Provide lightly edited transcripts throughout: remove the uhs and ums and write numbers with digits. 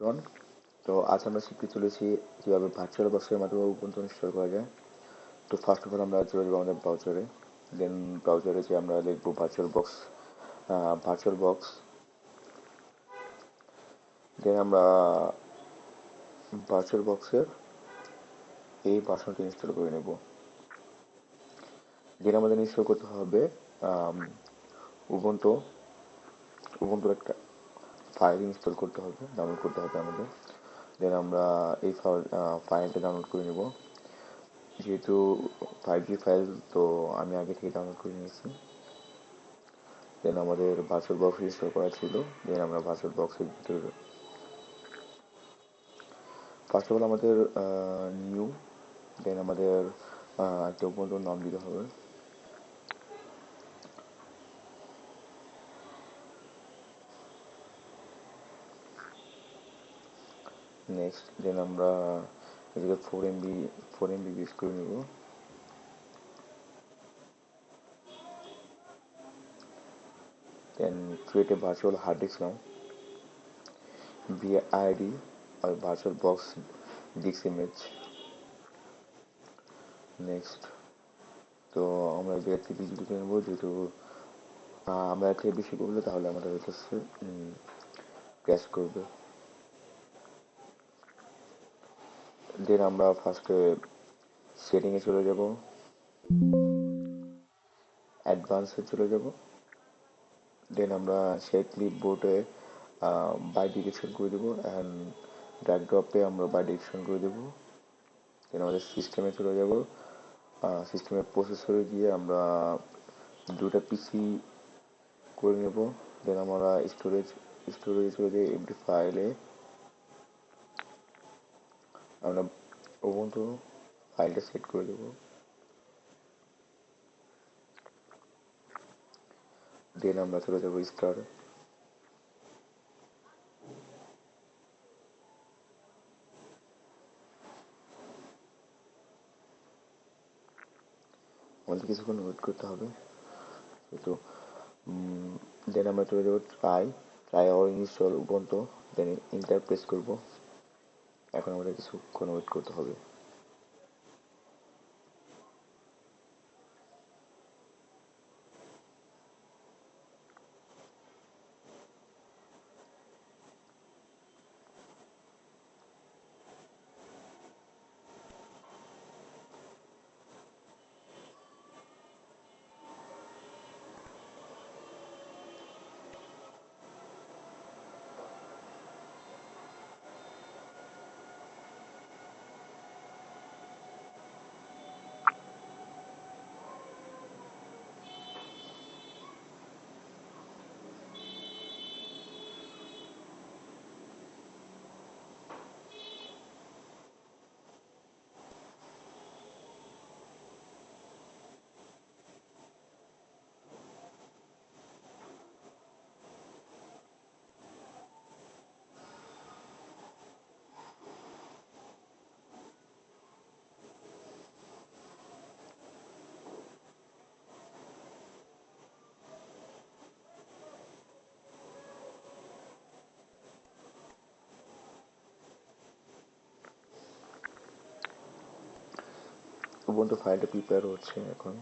Everyone. তো আজ আমরা শিখতে চলেছি কিভাবে ভার্চুয়াল বক্সের মাধ্যমে উবুন্টু ইনস্টল করা যায়। তো ফার্স্ট অফ অল আমরা চলে যাবো আমাদের ব্রাউজারে। দেন ব্রাউজারে যে আমরা লিখবো ভার্চুয়াল বক্স। দেন আমরা ভার্চুয়াল বক্সের এই ভার্সনটি ইনস্টল করে নেব। দেন আমাদের ইনস্টল করতে হবে উবুন্টু উবুন্টুর একটা ফাইল ইনস্টল করতে হবে, ডাউনলোড করতে হবে আমাদের। দেন আমরা এই ফাইলটা ডাউনলোড করে নেব। যেহেতু 5G ফাইল, তো আমি আগে থেকে ডাউনলোড করে নিয়েছি। দেন আমাদের ভার্চুয়াল বক্স ইনস্টল করা ছিল। দেন আমরা ভার্চুয়াল বক্সের ভিতরে ফার্স্ট অফ অল আমাদের নিউ, দেন আমাদের একটা উপন্যাস নাম দিতে হবে। নেক্সট, দেন আমরা এদিকে 4MB ইউজ করে নেব। Then create a virtual hard disk now VID or virtual box disk image. Next, তো আমরা এই জায়গা থেকে বিজিবিতে নেবো, যেহেতু আমরা এর থেকে বেশি করলে তাহলে আমাদের হচ্ছে ক্র্যাশ করবে। দেন আমরা ফার্স্টে সেটিংয়ে চলে যাব, অ্যাডভান্সে চলে যাব। দেন আমরা সেই ক্লিপবোর্ডে বাই ডিরেকশন করে দেবো অ্যান্ড ড্র্যাগ ড্রপে আমরা বাই ডিরেকশন করে দেবো। দেন আমাদের সিস্টেমে চলে যাব। সিস্টেমের প্রসেসরে গিয়ে আমরা দুটা পিসি করে নেব। দেন আমরা স্টোরেজে চলে যাই। এমডি ফাইলে আমরা উবুন্টু ফাইলটা সেট করে দেবো। দেন আমরা চলে যাবো স্টারে। আমাদের কিছুক্ষণ ওয়েট করতে হবে। তো দেন আমরা চলে যাবো try or install Ubuntu. Then enter press করবো। এখন আমাদের কিছুক্ষণ ওয়েট করতে হবে। উবুন্টু ফাইলটা প্রিপেয়ার হচ্ছে এখন।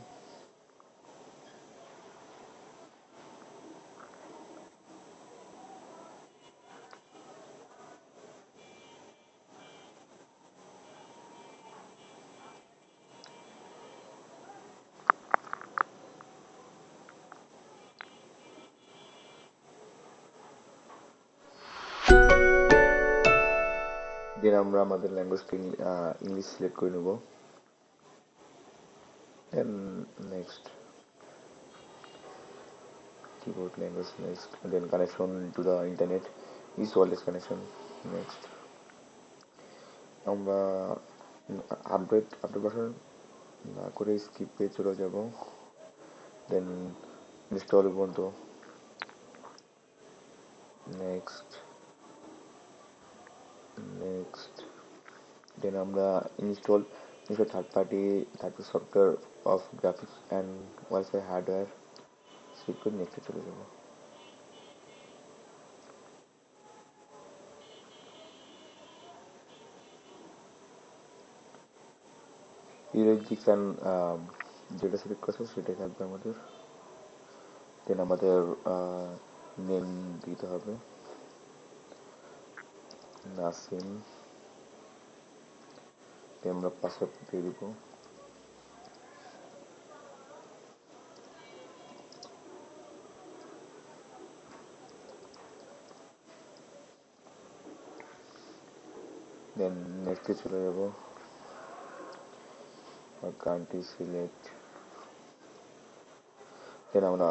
দেন আমরা আমাদের ল্যাঙ্গুয়েজকে ইংলিশ সিলেক্ট করে নেব। Then next, keyboard language next, then connection to the internet is wireless connection next. আমরা আপডেট বাটন না করে স্কিপে চলে যাব। Then install Ubuntu next. Then আমরা install third party software of graphics and wifi hardware skip করে নেক্সটে চলে যাব। ইউএসজি ক্যান যেটা সিলেক্ট করছে সেটাই থাকবে আমাদের। দেন আমাদের নেম দিতে হবে নাসিম। দেন আমরা পাসওয়ার্ড দিয়ে দিব। দেন নেক্সটে চলে যাব। Country select. দেন আমরা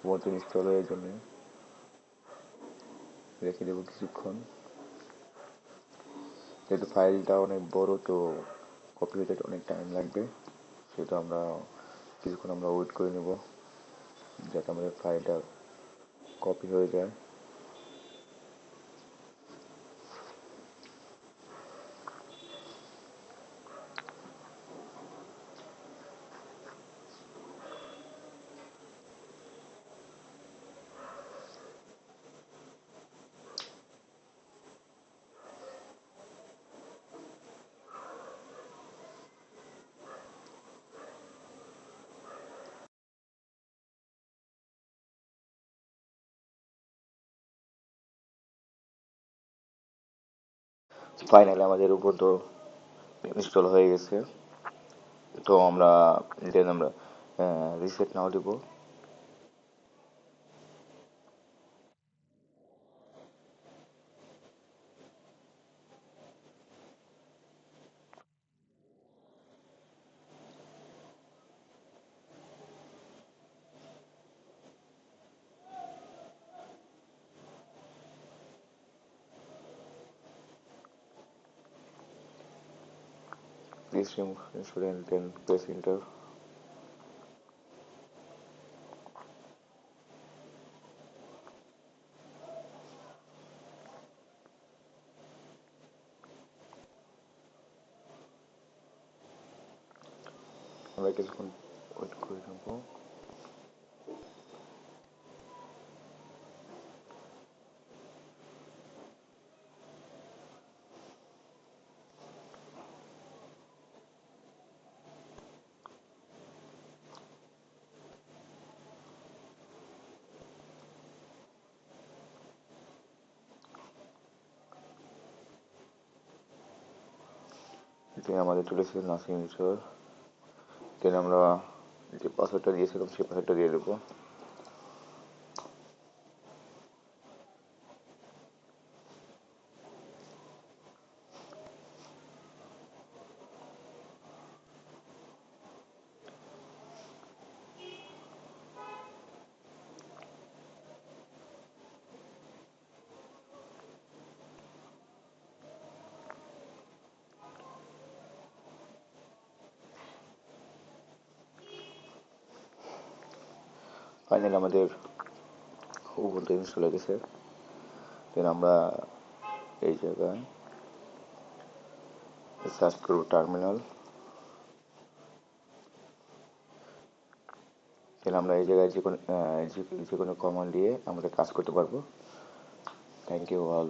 ওয়ার্ড ইনস্টল হওয়ার জন্য রেখে দেবো কিছুক্ষণ। যেহেতু ফাইলটা অনেক বড়, তো কপি হতে অনেক টাইম লাগবে, সেটা আমরা কিছুক্ষণ আমরা ওয়েট করে নেব যাতে আমাদের ফাইলটা কপি হয়ে যায়। ফাইনালি আমাদের উপর তো ইনস্টল হয়ে গেছে। তো আমরা দেন আমরা রিসেট নাও দেবো। Please remove insurance then press enter. আমরা কিছুক্ষণ ওয়েট করে নেবো। দেন আমাদের চলে এসেছে নাসিম ইনস্টল। দেন আমরা যে পাসওয়ার্ডটা দিয়েছিলাম সেই পাসওয়ার্ডটা দিয়ে দেবো। ফাইনালি আমাদের উবুন্টু ইনস্টল হয়ে গেছে। দেন আমরা এই জায়গায় সার্চ করব টার্মিনাল। দেন আমরা এই জায়গায় যে কোনো কমান্ড দিয়ে আমাদের কাজ করতে পারবো। Thank you all.